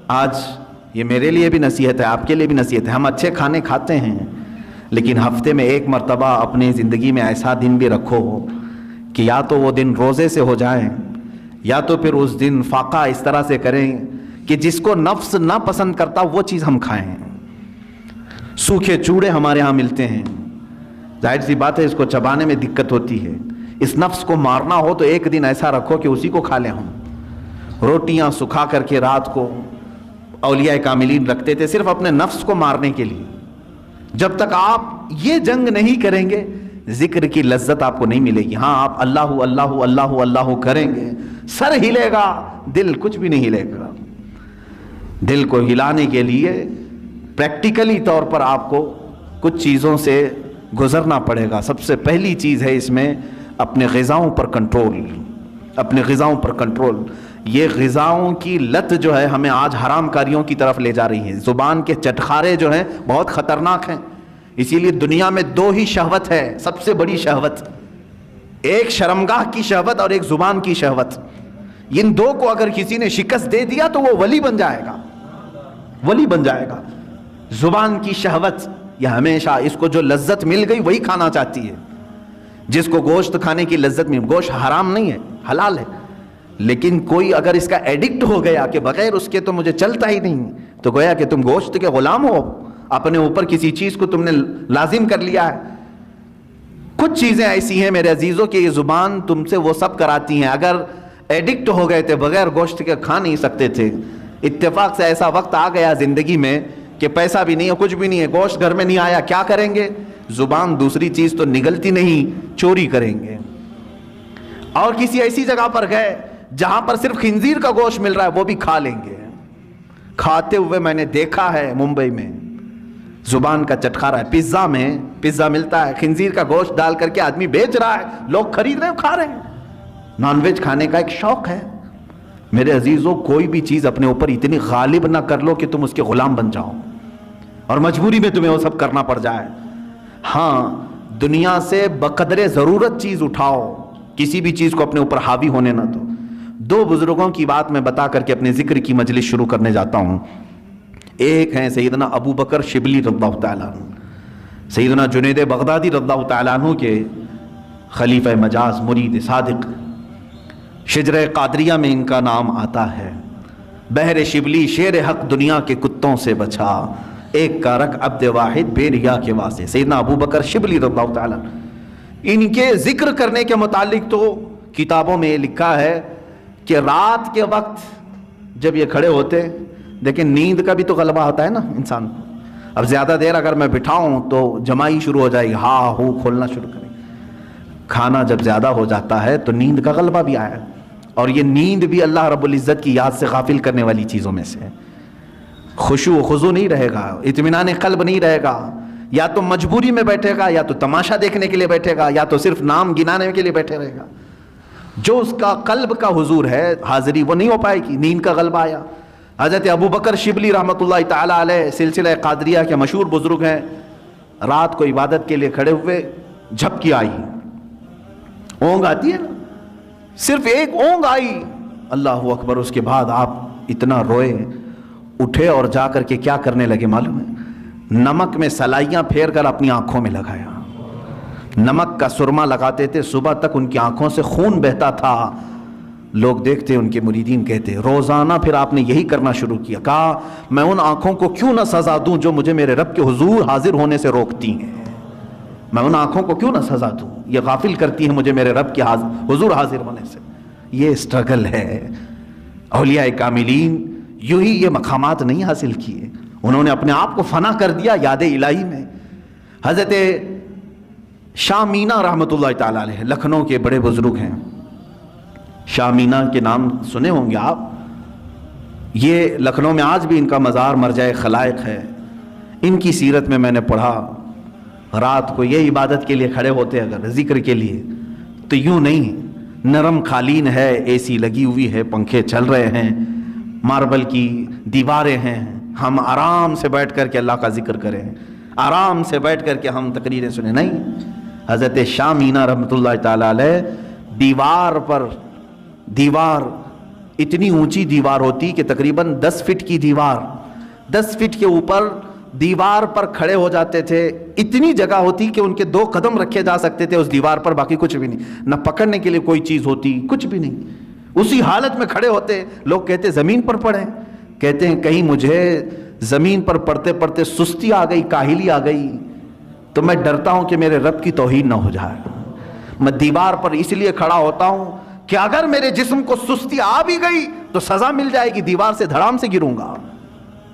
آج یہ میرے لیے بھی نصیحت ہے، آپ کے لیے بھی نصیحت ہے، ہم اچھے کھانے کھاتے ہیں لیکن ہفتے میں ایک مرتبہ اپنی زندگی میں ایسا دن بھی رکھو کہ یا تو وہ دن روزے سے ہو جائیں یا تو پھر اس دن فاقہ اس طرح سے کریں کہ جس کو نفس نہ پسند کرتا وہ چیز ہم کھائیں۔ سوکھے چوڑے ہمارے ہاں ملتے ہیں، ظاہر سی بات ہے اس کو چبانے میں دقت ہوتی ہے، اس نفس کو مارنا ہو تو ایک دن ایسا رکھو کہ اسی کو کھا لیں ہم۔ روٹیاں سکھا کر کے رات کو اولیاء کاملین رکھتے تھے صرف اپنے نفس کو مارنے کے لیے۔ جب تک آپ یہ جنگ نہیں کریں گے ذکر کی لذت آپ کو نہیں ملے گی۔ ہاں آپ اللہ اللہ اللہ اللہ کریں گے، سر ہلے گا، دل کچھ بھی نہیں ہلے گا۔ دل کو ہلانے کے لیے پریکٹیکلی طور پر آپ کو کچھ چیزوں سے گزرنا پڑے گا۔ سب سے پہلی چیز ہے اس میں اپنے غذاؤں پر کنٹرول، اپنے غذاؤں پر کنٹرول۔ یہ غذاؤں کی لت جو ہے ہمیں آج حرام کاریوں کی طرف لے جا رہی ہے۔ زبان کے چٹخارے جو ہیں بہت خطرناک ہیں، اسی لیے دنیا میں دو ہی شہوت ہے، سب سے بڑی شہوت، ایک شرمگاہ کی شہوت اور ایک زبان کی شہوت۔ ان دو کو اگر کسی نے شکست دے دیا تو وہ ولی بن جائے گا، ولی بن جائے گا۔ زبان کی شہوت یہ ہمیشہ اس کو جو لذت مل گئی وہی کھانا چاہتی ہے۔ جس کو گوشت کھانے کی لذت مل، گوشت حرام نہیں ہے، حلال ہے، لیکن کوئی اگر اس کا ایڈکٹ ہو گیا کہ بغیر اس کے تو مجھے چلتا ہی نہیں، تو گویا کہ تم گوشت کے غلام ہو، اپنے اوپر کسی چیز کو تم نے لازم کر لیا ہے۔ کچھ چیزیں ایسی ہیں میرے عزیزوں کہ یہ زبان تم سے وہ سب کراتی ہیں۔ اگر ایڈکٹ ہو گئے تھے بغیر گوشت کے کھا نہیں سکتے تھے، اتفاق سے ایسا وقت آ گیا زندگی میں کہ پیسہ بھی نہیں ہے، کچھ بھی نہیں ہے، گوشت گھر میں نہیں آیا، کیا کریں گے؟ زبان دوسری چیز تو نگلتی نہیں، چوری کریں گے۔ اور کسی ایسی جگہ پر گئے جہاں پر صرف خنزیر کا گوشت مل رہا ہے وہ بھی کھا لیں گے۔ کھاتے ہوئے میں نے دیکھا ہے ممبئی میں، زبان کا چٹخارا ہے۔ پیزا میں پیزا ملتا ہے، خنزیر کا گوشت ڈال کر کے آدمی بیچ رہا ہے، لوگ خرید رہے ہیں، کھا رہے ہیں۔ نان ویج کھانے کا ایک شوق ہے۔ میرے عزیزوں، کوئی بھی چیز اپنے اوپر اتنی غالب نہ کر لو کہ تم اس کے غلام بن جاؤ اور مجبوری میں تمہیں وہ سب کرنا پڑ جائے۔ ہاں، دنیا سے بقدر ضرورت چیز اٹھاؤ، کسی بھی چیز کو اپنے اوپر حاوی ہونے نہ دو۔ دو بزرگوں کی بات میں بتا کر کے اپنے ذکر کی مجلس شروع کرنے جاتا ہوں۔ ایک ہیں سیدنا ابو بکر شبلی رضی اللہ تعالیٰ عنہ، سیدنا جنید بغدادی رضی اللہ تعالیٰ عنہ کے خلیفہ مجاز مرید صادق۔ شجرہ قادریہ میں ان کا نام آتا ہے۔ بہر شبلی شیر حق دنیا کے کتوں سے بچا، ایک کا رکھ عبد واحد بے ریا کے واسطے۔ سیدنا ابو بکر شبلی رضی اللہ تعالیٰ عنہ، ان کے ذکر کرنے کے متعلق تو کتابوں میں یہ لکھا ہے کہ رات کے وقت جب یہ کھڑے ہوتے، لیکن نیند کا بھی تو غلبہ ہوتا ہے نا انسان کو۔ اب زیادہ دیر اگر میں بٹھاؤں تو جمائی شروع ہو جائے گی، ہاں ہو کھولنا شروع کریں۔ کھانا جب زیادہ ہو جاتا ہے تو نیند کا غلبہ بھی آیا، اور یہ نیند بھی اللہ رب العزت کی یاد سے غافل کرنے والی چیزوں میں سے ہے۔ خشوع و خضوع نہیں رہے گا، اطمینان قلب نہیں رہے گا، یا تو مجبوری میں بیٹھے گا، یا تو تماشا دیکھنے کے لیے بیٹھے گا، یا تو صرف نام گنانے کے لیے بیٹھے رہے گا۔ جو اس کا قلب کا حضور ہے، حاضری، وہ نہیں ہو پائے گی۔ نیند کا غلبہ آیا۔ حضرت ابو بکر شبلی رحمۃ اللہ تعالیٰ علیہ سلسلہ قادریہ کے مشہور بزرگ ہیں۔ رات کو عبادت کے لیے کھڑے ہوئے، جھپکی آئی، اونگ آتی ہے نا، صرف ایک اونگ آئی، اللہ اکبر۔ اس کے بعد آپ اتنا روئے، اٹھے اور جا کر کے کیا کرنے لگے معلوم ہے؟ نمک میں سلائیاں پھیر کر اپنی آنکھوں میں لگایا۔ نمک کا سرما لگاتے تھے، صبح تک ان کی آنکھوں سے خون بہتا تھا۔ لوگ دیکھتے، ان کے مریدین کہتے، روزانہ پھر آپ نے یہی کرنا شروع کیا۔ کہا میں ان آنکھوں کو کیوں نہ سزا دوں جو مجھے میرے رب کے حضور حاضر ہونے سے روکتی ہیں، میں ان آنکھوں کو کیوں نہ سزا دوں۔ یہ غافل کرتی ہیں مجھے میرے رب کے حضور حاضر ہونے سے. یہ سٹرگل ہے. اولیاء کاملین یوں ہی یہ مقامات نہیں حاصل کیے, انہوں نے اپنے آپ کو فنا کر دیا یاد الہی میں. حضرت شاہ مینا رحمۃ اللہ تعالی علیہ لکھنؤ کے بڑے بزرگ ہیں. شاہ مینا کے نام سنے ہوں گے آپ. یہ لکھنؤ میں آج بھی ان کا مزار مرجع خلائق ہے. ان کی سیرت میں نے پڑھا, رات کو یہ عبادت کے لیے کھڑے ہوتے اگر ذکر کے لیے تو یوں نہیں, نرم قالین ہے, اے سی لگی ہوئی ہے, پنکھے چل رہے ہیں, ماربل کی دیواریں ہیں, ہم آرام سے بیٹھ کر کے اللہ کا ذکر کریں, آرام سے بیٹھ کر کے ہم تقریریں سنیں. نہیں, حضرت شاہ مینا رحمۃ اللہ تعالی علیہ دیوار اتنی اونچی دیوار ہوتی کہ تقریباً 10 فٹ کی دیوار, 10 فٹ کے اوپر دیوار پر کھڑے ہو جاتے تھے. اتنی جگہ ہوتی کہ ان کے 2 قدم رکھے جا سکتے تھے اس دیوار پر, باقی کچھ بھی نہیں, نہ پکڑنے کے لیے کوئی چیز ہوتی, کچھ بھی نہیں. اسی حالت میں کھڑے ہوتے. لوگ کہتے زمین پر پڑھیں, کہتے ہیں کہیں مجھے زمین پر پڑھتے پڑھتے سستی آ گئی, کاہلی آ گئی تو میں ڈرتا ہوں کہ میرے رب کی توہین نہ ہو جائے. میں دیوار پر اس لیے کھڑا ہوتا ہوں کہ اگر میرے جسم کو سستی آ بھی گئی تو سزا مل جائے گی, دیوار سے دھڑام سے گروں گا.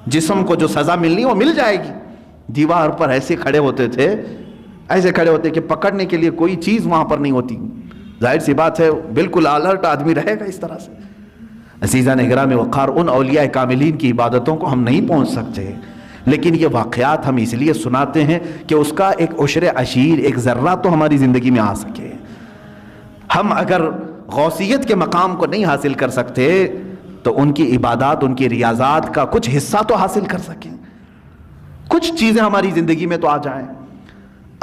جسم کو جو سزا ملنی وہ مل جائے گی. دیوار پر ایسے کھڑے ہوتے تھے, ایسے کھڑے ہوتے کہ پکڑنے کے لیے کوئی چیز وہاں پر نہیں ہوتی. ظاہر سی بات ہے بالکل الرٹ آدمی رہے گا اس طرح سے. عزیزان اکرام وقار, ان اولیاء کاملین کی عبادتوں کو ہم نہیں پہنچ سکتے, لیکن یہ واقعات ہم اس لیے سناتے ہیں کہ اس کا ایک عشر عشیر, ایک ذرہ تو ہماری زندگی میں آ سکے. ہم اگر غوثیت کے مقام کو نہیں حاصل کر سکتے تو ان کی عبادات, ان کی ریاضات کا کچھ حصہ تو حاصل کر سکیں, کچھ چیزیں ہماری زندگی میں تو آ جائیں.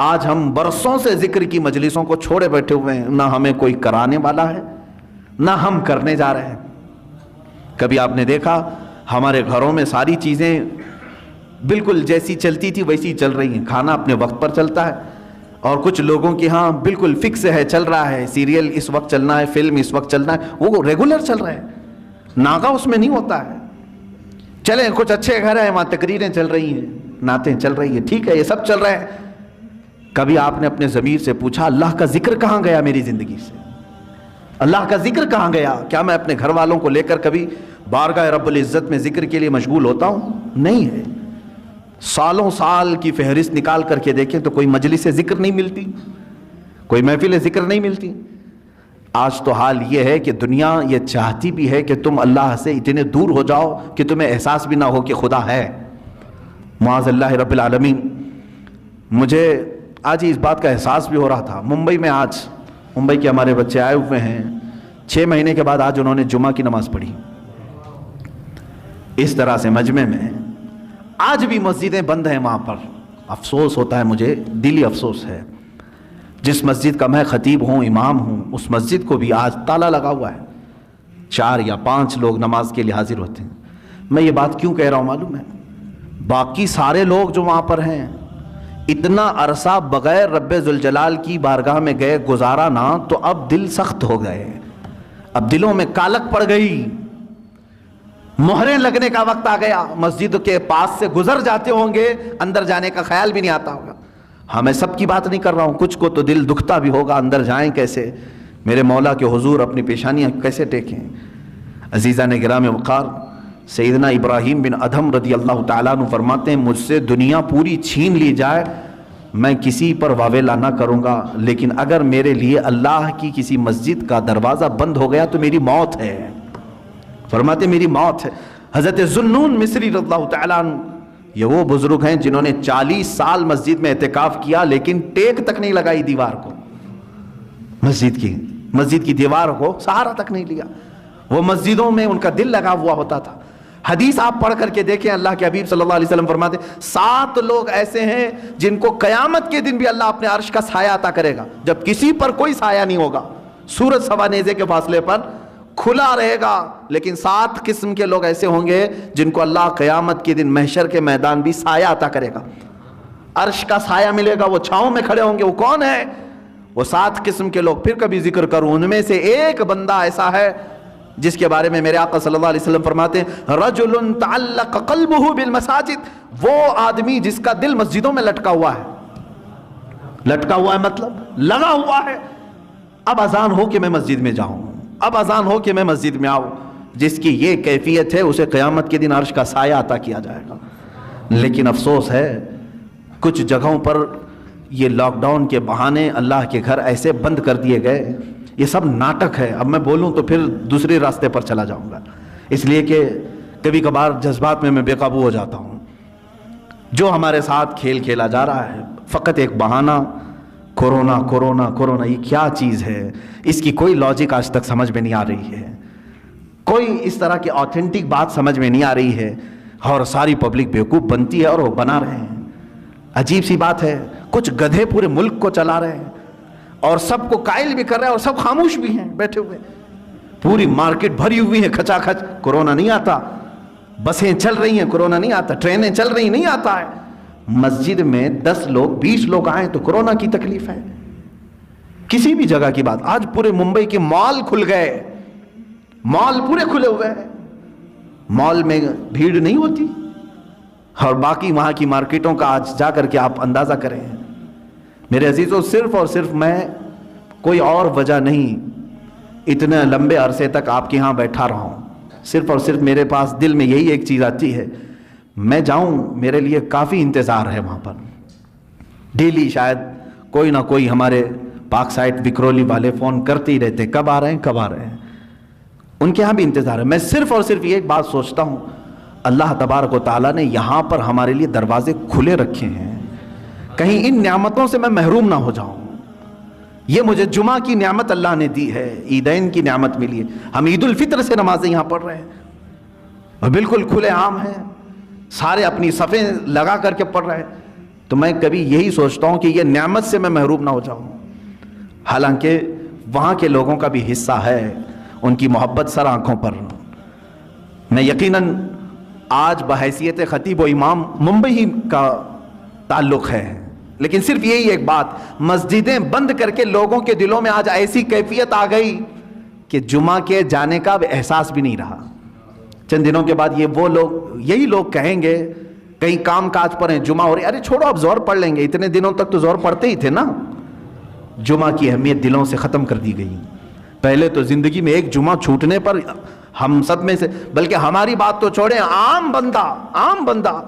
آج ہم برسوں سے ذکر کی مجلسوں کو چھوڑے بیٹھے ہوئے ہیں, نہ ہمیں کوئی کرانے والا ہے نہ ہم کرنے جا رہے ہیں. کبھی آپ نے دیکھا ہمارے گھروں میں ساری چیزیں بالکل جیسی چلتی تھی ویسی چل رہی ہیں, کھانا اپنے وقت پر چلتا ہے, اور کچھ لوگوں کی ہاں بالکل فکس ہے, چل رہا ہے, سیریل اس وقت چلنا ہے, فلم اس وقت چلنا ہے, وہ ریگولر چل رہے ہیں, ناغہ اس میں نہیں ہوتا ہے. چلیں کچھ اچھے گھر ہیں وہاں تقریریں چل رہی ہیں, نعتیں چل رہی ہیں, ٹھیک ہے, یہ سب چل رہے ہیں. کبھی آپ نے اپنے ضمیر سے پوچھا اللہ کا ذکر کہاں گیا میری زندگی سے؟ اللہ کا ذکر کہاں گیا؟ کیا میں اپنے گھر والوں کو لے کر کبھی بارگاہ رب العزت میں ذکر کے لیے مشغول ہوتا ہوں؟ نہیں ہے. سالوں سال کی فہرست نکال کر کے دیکھیں تو کوئی مجلس ذکر نہیں ملتی, کوئی محفل ذکر نہیں ملتی. آج تو حال یہ ہے کہ دنیا یہ چاہتی بھی ہے کہ تم اللہ سے اتنے دور ہو جاؤ کہ تمہیں احساس بھی نہ ہو کہ خدا ہے. معاذ اللہ رب العالمین. مجھے آج ہی اس بات کا احساس بھی ہو رہا تھا. ممبئی میں آج ممبئی کے ہمارے بچے آئے ہوئے ہیں, 6 مہینے کے بعد آج انہوں نے جمعہ کی نماز پڑھی. اس طرح سے مجمع میں آج بھی مسجدیں بند ہیں وہاں پر. افسوس ہوتا ہے مجھے, دلی افسوس ہے. جس مسجد کا میں خطیب ہوں, امام ہوں, اس مسجد کو بھی آج تالا لگا ہوا ہے. 4 یا 5 لوگ نماز کے لیے حاضر ہوتے ہیں. میں یہ بات کیوں کہہ رہا ہوں معلوم ہے؟ باقی سارے لوگ جو وہاں پر ہیں اتنا عرصہ بغیر رب ذوالجلال کی بارگاہ میں گئے گزارا نہ, تو اب دل سخت ہو گئے, اب دلوں میں کالک پڑ گئی, مہریں لگنے کا وقت آ گیا. مسجد کے پاس سے گزر جاتے ہوں گے, اندر جانے کا خیال بھی نہیں آتا ہوگا. ہاں میں سب کی بات نہیں کر رہا ہوں, کچھ کو تو دل دکھتا بھی ہوگا, اندر جائیں کیسے, میرے مولا کے حضور اپنی پیشانیاں کیسے ٹیکیں. عزیزان گرامی وقار, سیدنا ابراہیم بن ادھم رضی اللہ تعالیٰ عنہ فرماتے ہیں مجھ سے دنیا پوری چھین لی جائے میں کسی پر واویلا نہ کروں گا, لیکن اگر میرے لیے اللہ کی کسی مسجد کا دروازہ بند ہو گیا تو میری موت ہے. فرماتے میری موت ہے. حضرت ذوالنون مصری رضی اللہ تعالیٰ عنہ, یہ وہ بزرگ ہیں جنہوں نے 40 سال مسجد میں اعتکاف کیا لیکن ٹیک تک نہیں لگائی دیوار کو, مسجد کی دیوار کو سہارا تک نہیں لیا. وہ مسجدوں میں ان کا دل لگا ہوا ہوتا تھا. حدیث آپ پڑھ کر کے دیکھیں, اللہ کے حبیب صلی اللہ علیہ وسلم فرماتے 7 لوگ ایسے ہیں جن کو قیامت کے دن بھی اللہ اپنے عرش کا سایہ عطا کرے گا, جب کسی پر کوئی سایہ نہیں ہوگا, سورج سوا نیزے کے فاصلے پر کھلا رہے گا. لیکن 7 قسم کے لوگ ایسے ہوں گے جن کو اللہ قیامت کے دن محشر کے میدان بھی سایہ عطا کرے گا, عرش کا سایہ ملے گا, وہ چھاؤں میں کھڑے ہوں گے. وہ کون ہے؟ وہ 7 قسم کے لوگ. پھر کبھی ذکر کروں, ان میں سے ایک بندہ ایسا ہے جس کے بارے میں میرے آقا صلی اللہ علیہ وسلم فرماتے ہیں رجل تعلق قلبہ بالمساجد, وہ آدمی جس کا دل مسجدوں میں لٹکا ہوا ہے. لٹکا ہوا ہے مطلب لگا ہوا ہے. اب اذان ہو کہ میں مسجد میں جاؤں, اب اذان ہو کہ میں مسجد میں آؤں. جس کی یہ کیفیت ہے اسے قیامت کے دن عرش کا سایہ عطا کیا جائے گا. لیکن افسوس ہے کچھ جگہوں پر یہ لاک ڈاؤن کے بہانے اللہ کے گھر ایسے بند کر دیے گئے. یہ سب ناٹک ہے. اب میں بولوں تو پھر دوسرے راستے پر چلا جاؤں گا, اس لیے کہ کبھی کبھار جذبات میں بے قابو ہو جاتا ہوں. جو ہمارے ساتھ کھیل کھیلا جا رہا ہے فقط ایک بہانہ, کورونا کورونا کورونا. یہ کیا چیز ہے؟ اس کی کوئی لاجک آج تک سمجھ میں نہیں آ رہی ہے, کوئی اس طرح کی آتھینٹک بات سمجھ میں نہیں آ رہی ہے, اور ساری پبلک بیوقوف بنتی ہے اور وہ بنا رہے ہیں. عجیب سی بات ہے, کچھ گدھے پورے ملک کو چلا رہے ہیں اور سب کو قائل بھی کر رہے ہیں اور سب خاموش بھی ہیں بیٹھے ہوئے. پوری مارکیٹ بھری ہوئی ہے کھچا کھچ, کورونا نہیں آتا. بسیں چل رہی ہیں, کورونا نہیں آتا. ٹرینیں چل رہی, نہیں آتا ہے. مسجد میں 10 لوگ 20 لوگ آئیں تو کورونا کی تکلیف ہے. کسی بھی جگہ کی بات, آج پورے ممبئی کے مال کھل گئے, مال پورے کھلے ہوئے ہیں, مال میں بھیڑ نہیں ہوتی, اور باقی وہاں کی مارکیٹوں کا آج جا کر کے آپ اندازہ کریں. میرے عزیزوں, صرف اور صرف میں, کوئی اور وجہ نہیں, اتنے لمبے عرصے تک آپ کے ہاں بیٹھا رہا ہوں, صرف اور صرف میرے پاس دل میں یہی ایک چیز آتی ہے, میں جاؤں. میرے لیے کافی انتظار ہے وہاں پر. ڈیلی شاید کوئی نہ کوئی ہمارے پاک سائٹ وکرولی والے فون کرتے ہی رہتے, کب آ رہے ہیں کب آ رہے ہیں. ان کے ہاں بھی انتظار ہے. میں صرف اور صرف یہ ایک بات سوچتا ہوں, اللہ تبارک و تعالیٰ نے یہاں پر ہمارے لیے دروازے کھلے رکھے ہیں, کہیں ان نعمتوں سے میں محروم نہ ہو جاؤں. یہ مجھے جمعہ کی نعمت اللہ نے دی ہے, عیدین کی نعمت ملی ہے. ہم عید الفطر سے نمازیں یہاں پڑھ رہے ہیں اور بالکل کھلے عام ہیں, سارے اپنی صفیں لگا کر کے پڑھ رہے ہیں. تو میں کبھی یہی سوچتا ہوں کہ یہ نعمت سے میں محروم نہ ہو جاؤں. حالانکہ وہاں کے لوگوں کا بھی حصہ ہے, ان کی محبت سر آنکھوں پر. میں یقیناً آج بحیثیت خطیب و امام ممبئی کا تعلق ہے, لیکن صرف یہی ایک بات, مسجدیں بند کر کے لوگوں کے دلوں میں آج ایسی کیفیت آ گئی کہ جمعہ کے جانے کا احساس بھی نہیں رہا. چند دنوں کے بعد یہ وہ لوگ, یہی لوگ کہیں گے, کہیں کام کاج پر ہیں, جمعہ ہو رہی, ارے چھوڑو اب زور پڑھ لیں گے. اتنے دنوں تک تو زور پڑھتے ہی تھے نا. جمعہ کی اہمیت دلوں سے ختم کر دی گئی. پہلے تو زندگی میں ایک جمعہ چھوٹنے پر ہم سب میں سے, بلکہ ہماری بات تو چھوڑیں, عام بندہ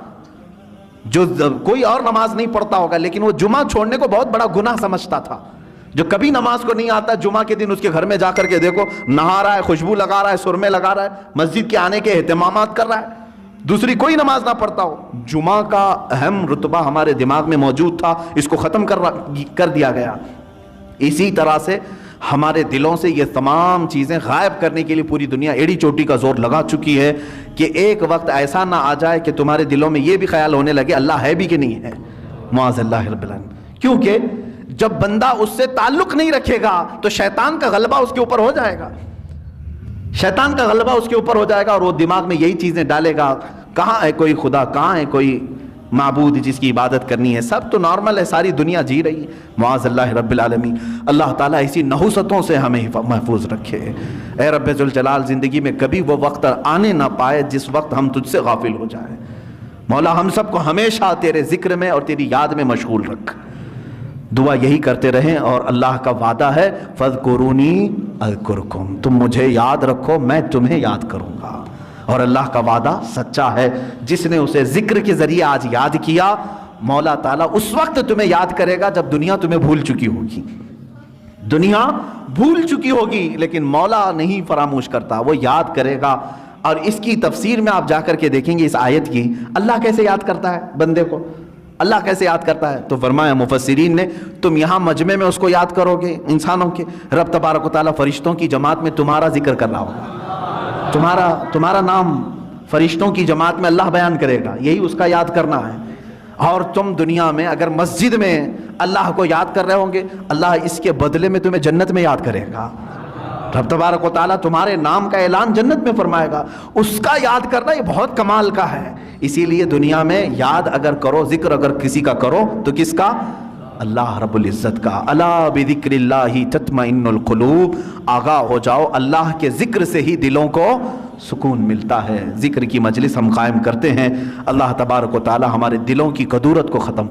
جو کوئی اور نماز نہیں پڑھتا ہوگا لیکن وہ جمعہ چھوڑنے کو بہت بڑا گناہ سمجھتا تھا. جو کبھی نماز کو نہیں آتا, جمعہ کے دن اس کے گھر میں جا کر کے دیکھو, نہا رہا ہے, خوشبو لگا رہا ہے, سرمے لگا رہا ہے, مسجد کے آنے کے اہتمامات کر رہا ہے, دوسری کوئی نماز نہ پڑھتا ہو. جمعہ کا اہم رتبہ ہمارے دماغ میں موجود تھا, اس کو ختم کر دیا گیا. اسی طرح سے ہمارے دلوں سے یہ تمام چیزیں غائب کرنے کے لیے پوری دنیا ایڑی چوٹی کا زور لگا چکی ہے کہ ایک وقت ایسا نہ آ جائے کہ تمہارے دلوں میں یہ بھی خیال ہونے لگے اللہ ہے بھی کہ نہیں ہے. معاذ اللہ رب العالمین. کیونکہ جب بندہ اس سے تعلق نہیں رکھے گا تو شیطان کا غلبہ اس کے اوپر ہو جائے گا, شیطان کا غلبہ اس کے اوپر ہو جائے گا, اور وہ دماغ میں یہی چیزیں ڈالے گا, کہاں ہے کوئی خدا, کہاں ہے کوئی معبود جس کی عبادت کرنی ہے, سب تو نارمل ہے, ساری دنیا جی رہی ہے. معاذ اللہ رب العالمین. اللہ تعالیٰ اسی نحوستوں سے ہمیں محفوظ رکھے. اے رب ذوالجلال, زندگی میں کبھی وہ وقت آنے نہ پائے جس وقت ہم تجھ سے غافل ہو جائیں. مولا ہم سب کو ہمیشہ تیرے ذکر میں اور تیری یاد میں مشغول رکھ. دعا یہی کرتے رہیں, اور اللہ کا وعدہ ہے فَاذْكُرُونِي أَذْكُرْكُمْ, تم مجھے یاد رکھو میں تمہیں یاد کروں گا. اور اللہ کا وعدہ سچا ہے, جس نے اسے ذکر کے ذریعے آج یاد کیا, مولا تعالیٰ اس وقت تمہیں یاد کرے گا جب دنیا تمہیں بھول چکی ہوگی. دنیا بھول چکی ہوگی لیکن مولا نہیں فراموش کرتا, وہ یاد کرے گا. اور اس کی تفسیر میں آپ جا کر کے دیکھیں گے اس آیت کی, اللہ کیسے یاد کرتا ہے بندے کو, اللہ کیسے یاد کرتا ہے. تو فرمایا مفسرین نے, تم یہاں مجمع میں اس کو یاد کرو گے انسانوں کے, رب تبارک و تعالیٰ فرشتوں کی جماعت میں تمہارا ذکر کر رہا ہوگا, تمہارا نام فرشتوں کی جماعت میں اللہ بیان کرے گا, یہی اس کا یاد کرنا ہے. اور تم دنیا میں اگر مسجد میں اللہ کو یاد کر رہے ہوں گے, اللہ اس کے بدلے میں تمہیں جنت میں یاد کرے گا. رب تبارک و تعالیٰ تمہارے نام کا اعلان جنت میں فرمائے گا. اس کا یاد کرنا یہ بہت کمال کا ہے. اسی لیے دنیا میں یاد اگر کرو, ذکر اگر کسی کا کرو تو کس کا, اللہ رب العزت کا. الا بذکر اللہ تطمئن القلوب, آگاہ ہو جاؤ اللہ کے ذکر سے ہی دلوں کو سکون ملتا ہے. ذکر کی مجلس ہم قائم کرتے ہیں. اللہ تبارک و تعالی ہمارے دلوں کی کدورت کو ختم